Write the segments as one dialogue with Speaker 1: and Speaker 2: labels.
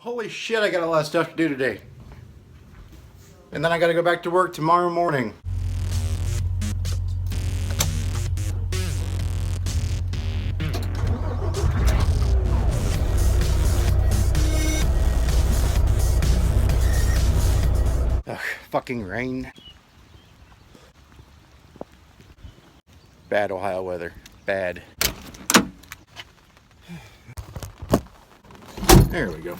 Speaker 1: Holy shit, I got a lot of stuff to do today. And then I gotta go back to work tomorrow morning. Ugh, fucking rain. Bad Ohio weather. Bad. There we go.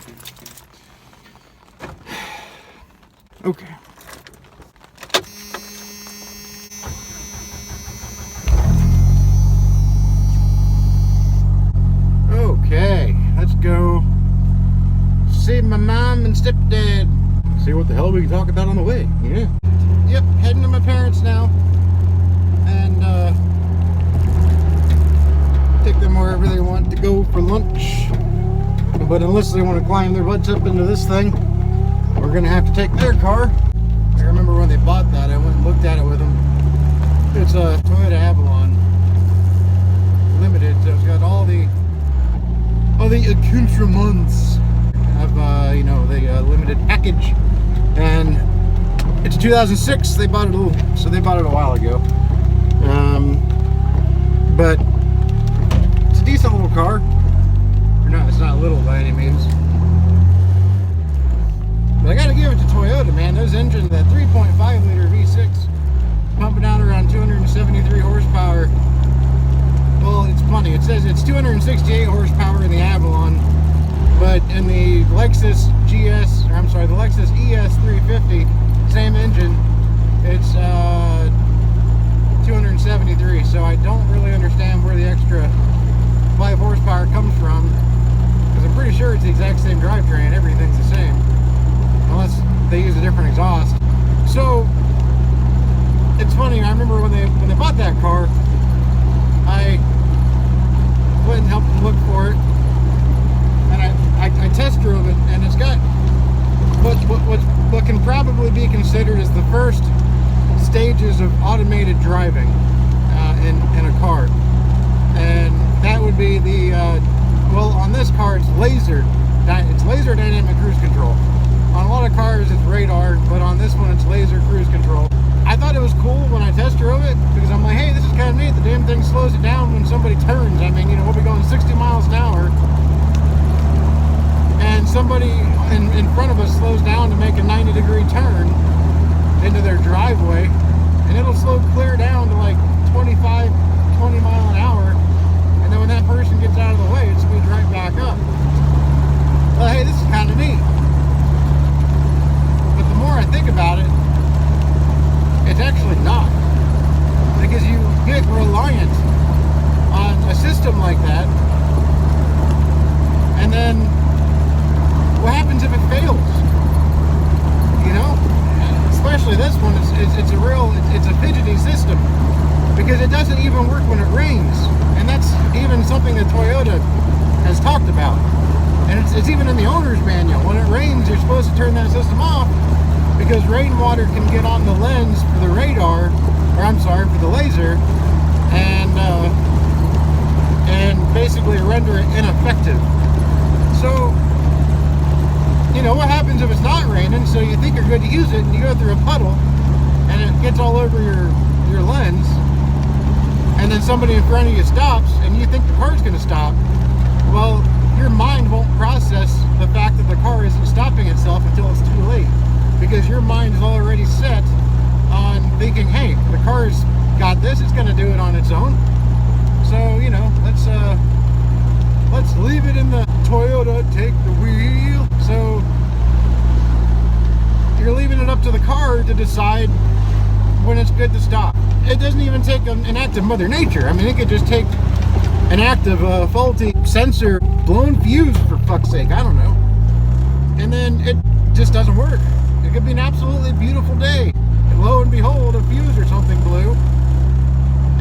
Speaker 1: Okay. Okay, let's go see my mom and stepdad. See what the hell we can talk about on the way. Yeah. Yep, heading to my parents now. And take them wherever they want to go for lunch. But unless they want to climb their butts up into this thing, we're gonna have to take their car. I remember when they bought that, I went and looked at it with them. It's a Toyota Avalon Limited, so it's got all the accoutrements of the limited package. And it's 2006. They bought it a while ago. But it's a decent little car. No, it's not little by any means. But I gotta give it to Toyota, man. Those engines, that 3.5 liter V6, pumping out around 273 horsepower. Well, it's funny. It says it's 268 horsepower in the Avalon, but in the Lexus the Lexus ES 350, same engine, it's 273. So I don't really understand where the extra 5 horsepower comes from, because I'm pretty sure it's the exact same drivetrain. Everything's the same, unless they use a different exhaust. So it's funny. I remember when they bought that car, I went and helped them look for it, and I test drove it, and it's got what can probably be considered as the first stages of automated driving in a car. And that would be the on this car it's laser dynamic cruise control. On a lot of cars it's radar, but on this one it's laser cruise control. I thought it was cool when I test drove it, because I'm like, hey, this is kind of neat. The damn thing slows it down when somebody turns. I mean, we'll be going 60 miles an hour, and somebody in front of us slows down to make a 90-degree turn into their driveway, and it'll slow clear down to like 20 mile an hour, and then when that person gets out of the way, it speeds right back up. Well, hey, this is kind of neat. But the more I think about it, it's actually not, because you get reliant on a system like that, and then what happens if it fails? Especially this one, it's a fidgety system, because it doesn't even work when it rains, and that's even something that Toyota has talked about, and it's even in the owner's manual. When it rains, you're supposed to turn that system off, because rainwater can get on the lens for the radar, for the laser, and basically render it ineffective. So, what happens if it's not raining? So you think you're good to use it, and you go through a puddle, and it gets all over your lens, and then somebody in front of you stops, and you think the car's going to stop. Well, your mind won't process the fact that the car isn't stopping itself until it's too late, because your mind is already set on thinking, hey, the car's got this, it's going to do it on its own. So, let's leave it in the Toyota, take the wheel. So you're leaving it up to the car to decide when it's good to stop. It doesn't even take an act of Mother Nature. I mean, it could just take an act of a faulty sensor, blown fuse, for fuck's sake, I don't know. And then it just doesn't work. It could be an absolutely beautiful day, and lo and behold, a fuse or something blew,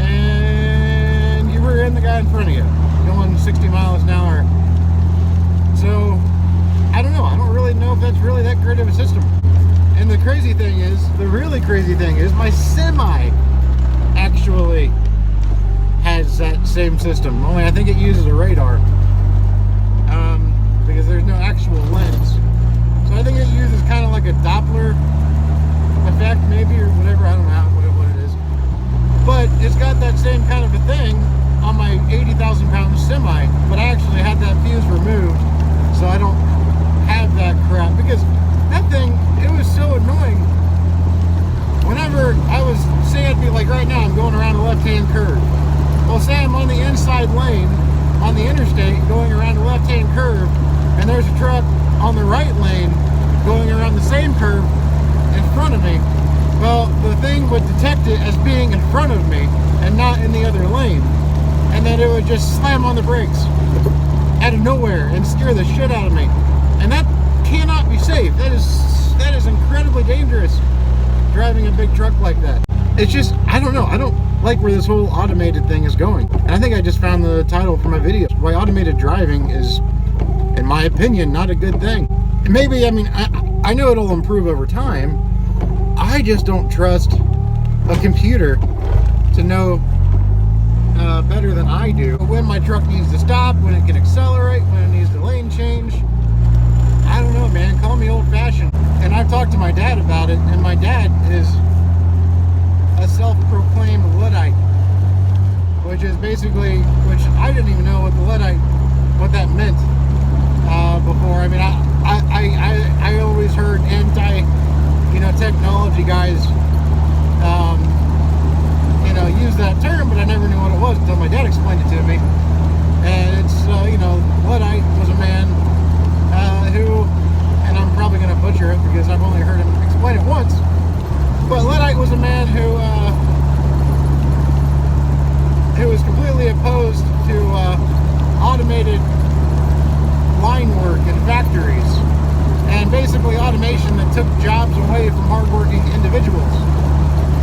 Speaker 1: and you rear-end the guy in front of you, going 60 miles an hour. So, I don't know. I don't really know if that's really that great of a system. And the really crazy thing is, my semi actually has that same system. Only I think it uses a radar, because there's no actual lens. that same kind of a thing on my 80,000 pound semi, but I actually had that fuse removed, so I don't have that crap, because that thing, it was so annoying. Whenever I was, say I'd be like right now, I'm going around a left-hand curve. Well, say I'm on the inside lane on the interstate going around a left-hand curve, and there's a truck on the right lane going around the same curve in front of me. Well, the thing would detect it as being in front of me and not in the other lane, and then it would just slam on the brakes out of nowhere and scare the shit out of me. And that cannot be safe. That is incredibly dangerous, driving a big truck like that. It's just, I don't know, I don't like where this whole automated thing is going. And I think I just found the title for my video. Why automated driving is, in my opinion, not a good thing. And maybe, I mean, I know it'll improve over time. I just don't trust a computer to know better than I do when my truck needs to stop, when it can accelerate, when it needs to lane change. I don't know, man. Call me old-fashioned. And I've talked to my dad about it, and my dad is a self-proclaimed Luddite, which is basically, which I didn't even know what the Luddite, what that meant before. I mean, I always heard technology guys, use that term, but I never knew what it was until my dad explained it to me. And it's, Luddite was a man who, and I'm probably going to butcher it because I've only heard him explain it once, but Luddite was a man who was completely opposed to automated line work in factories, and basically automation that took jobs away from hardworking individuals.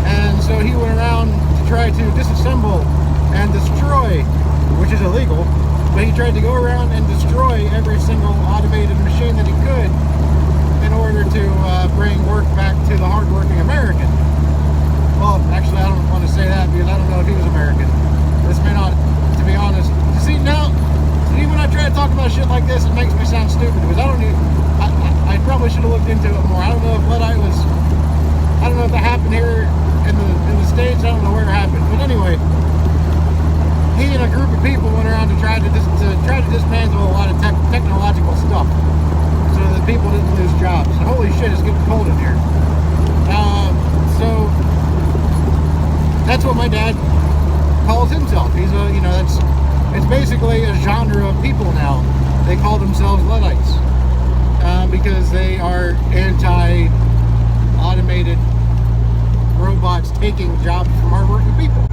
Speaker 1: And so he went around to try to disassemble and destroy, which is illegal, but he tried to go around and destroy every single automated machine that he could in order to bring work back to the hardworking American. Well, actually, I don't want to say that because I don't know if he was American. This may not, to be honest. You see, now, when I try to talk about shit like this, it makes me sound stupid because I probably should have looked into it more. I don't know if Luddite was, I don't know if that happened here in the States. I don't know where it happened. But anyway, he and a group of people went around to try to dismantle a lot of technological stuff so that people didn't lose jobs. And holy shit, it's getting cold in here. So that's what my dad calls himself. He's a, it's basically a genre of people now. They call themselves Luddites because they are anti-automated robots taking jobs from hardworking people.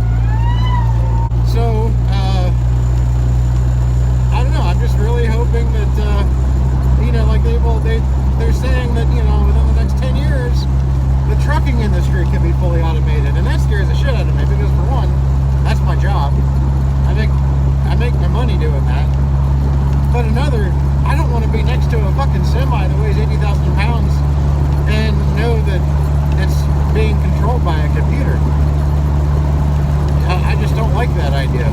Speaker 1: So, I don't know, I'm just really hoping that, they're saying that, within the next 10 years, the trucking industry can be fully automated, and that scares the shit out of me, because for one, that's my job. I make my money doing that. But another, I don't want to be next to a fucking semi that weighs 80,000 pounds and know that it's being controlled by a computer. I just don't like that idea.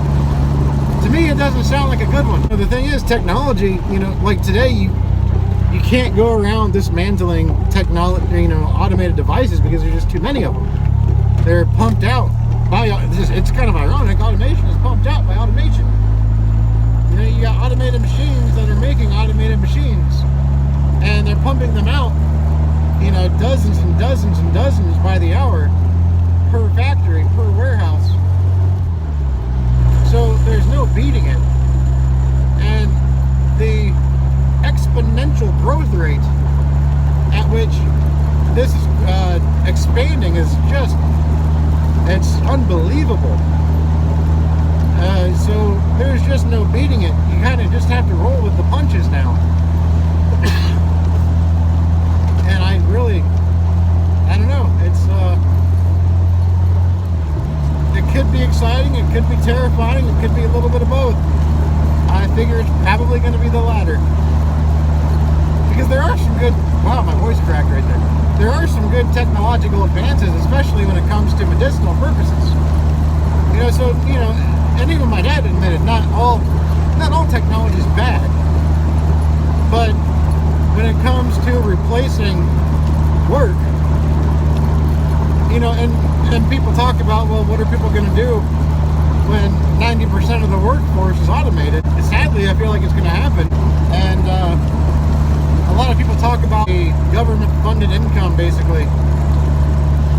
Speaker 1: To me, it doesn't sound like a good one. The thing is, technology, like today, you can't go around dismantling automated devices because there's just too many of them. They're pumped out by, it's kind of ironic, automation is pumped out by automation. You got automated machines that are making automated machines, and they're pumping them out, dozens and dozens and dozens by the hour per factory, per warehouse. So there's no beating it. And the exponential growth rate at which this is expanding is just, it's unbelievable. So there's just no beating it. You kind of just have to roll with the punches now. And I don't know. It could be exciting, it could be terrifying, it could be a little bit of both. I figure it's probably going to be the latter. Because there are some good, wow, my voice cracked right there. There are some good technological advances, especially when it comes to medicinal purposes. And even my dad admitted not all technology is bad. But when it comes to replacing work, and people talk about, well, what are people going to do when 90% of the workforce is automated. And sadly, I feel like it's going to happen. And a lot of people talk about a government-funded income, basically,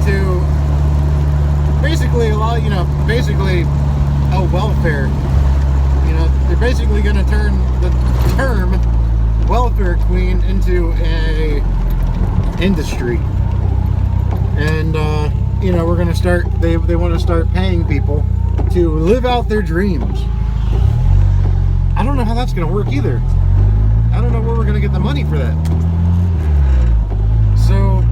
Speaker 1: to basically allow, basically a welfare. They're basically going to turn the term welfare queen into a industry. And, we're going to start, they want to start paying people to live out their dreams. I don't know how that's going to work either. I don't know where we're going to get the money for that. So,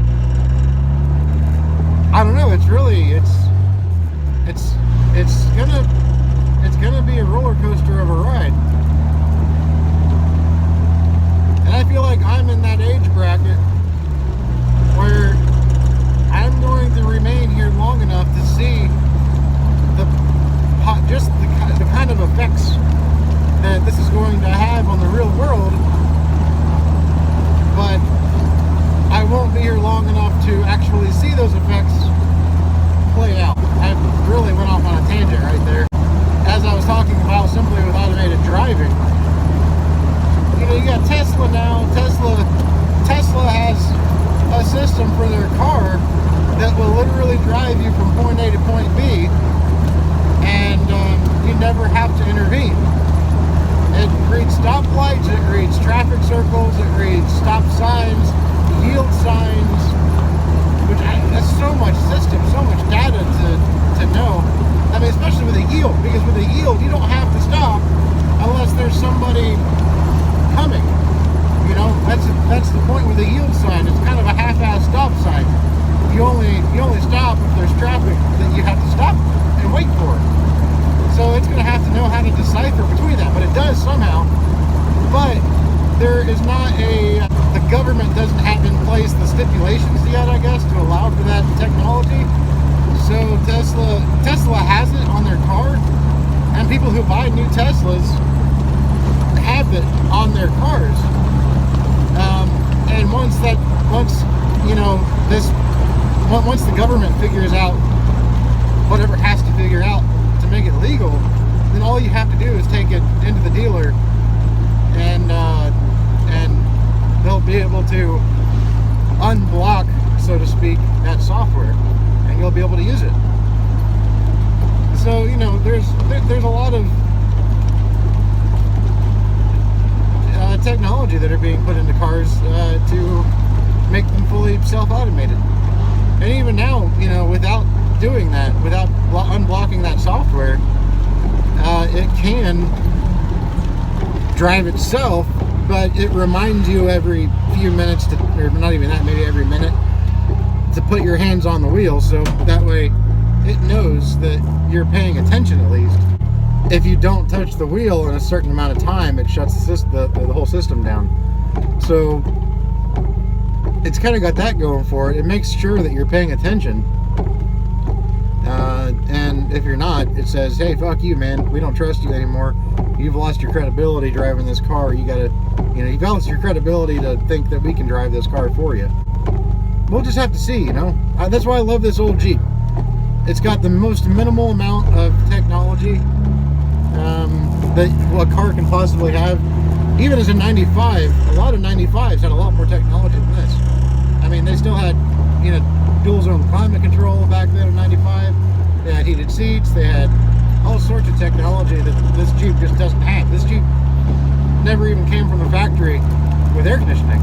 Speaker 1: I don't know. It's gonna be a roller coaster of a ride. And I feel like I'm in that age bracket where I'm going to remain here long enough to see the kind of effects that this is going to have on the real world, but I won't be here long enough to actually see those effects play out. I really went off on a tangent right there. As I was talking about simply with automated driving, you got Tesla now. Tesla has a system for their car that will literally drive you from point A to point B, and you never have to intervene. It reads stoplights, it reads traffic circles, it reads stop signs, yield signs, that's so much system, so much data to know. I mean, especially with a yield, because with a yield, you don't have to stop unless there's somebody coming. That's the point with a yield sign. It's kind of a half-ass stop sign. You only stop if there's traffic that you have to stop and wait for. So it's going to have to know how to decipher between that, but it does somehow. But there is not the government doesn't have in place the stipulations yet, I guess, to allow for that technology. So Tesla has it on their car, and people who buy new Teslas have it on their cars. And once the government figures out whatever it has to figure out to make it legal, then all you have to do is take it into the dealer, and they'll be able to unblock, so to speak, that software, and you'll be able to use it. So there's a lot of technology that are being put into cars to make them fully self-automated. And even now, without doing that, without unblocking that software, it can drive itself, but it reminds you every few minutes, or not even that, maybe every minute, to put your hands on the wheel, so that way it knows that you're paying attention at least. If you don't touch the wheel in a certain amount of time, it shuts the whole system down. So it's kind of got that going for it. It makes sure that you're paying attention. And if you're not, it says, hey, fuck you, man. We don't trust you anymore. You've lost your credibility driving this car. You've lost your credibility to think that we can drive this car for you. We'll just have to see, That's why I love this old Jeep. It's got the most minimal amount of technology that a car can possibly have. Even as a 95, a lot of 95s had a lot more technology than this. I mean, they still had, dual zone climate control back then in 95. They had heated seats. They had all sorts of technology that this Jeep just doesn't have. This Jeep never even came from the factory with air conditioning.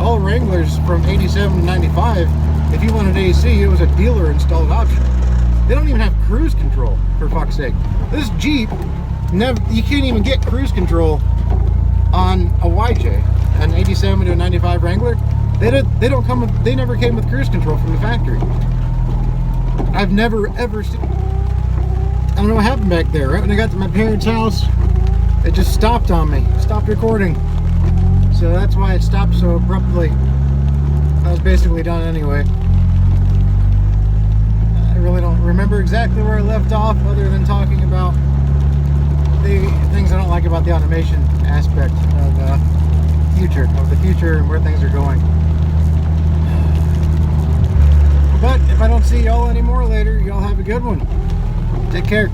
Speaker 1: All Wranglers from 87 to 95, if you wanted AC, it was a dealer installed option. They don't even have cruise control, for fuck's sake. This Jeep, you can't even get cruise control on a YJ, an 87 to a 95 Wrangler. They never came with cruise control from the factory. I've never ever seen. I don't know what happened back there. Right when I got to my parents' house, it just stopped on me. Stopped recording. So that's why it stopped so abruptly. I was basically done anyway. I really don't remember exactly where I left off, other than talking about the things I don't like about the automation aspect of the future and where things are going. But if I don't see y'all anymore later, y'all have a good one. Take care.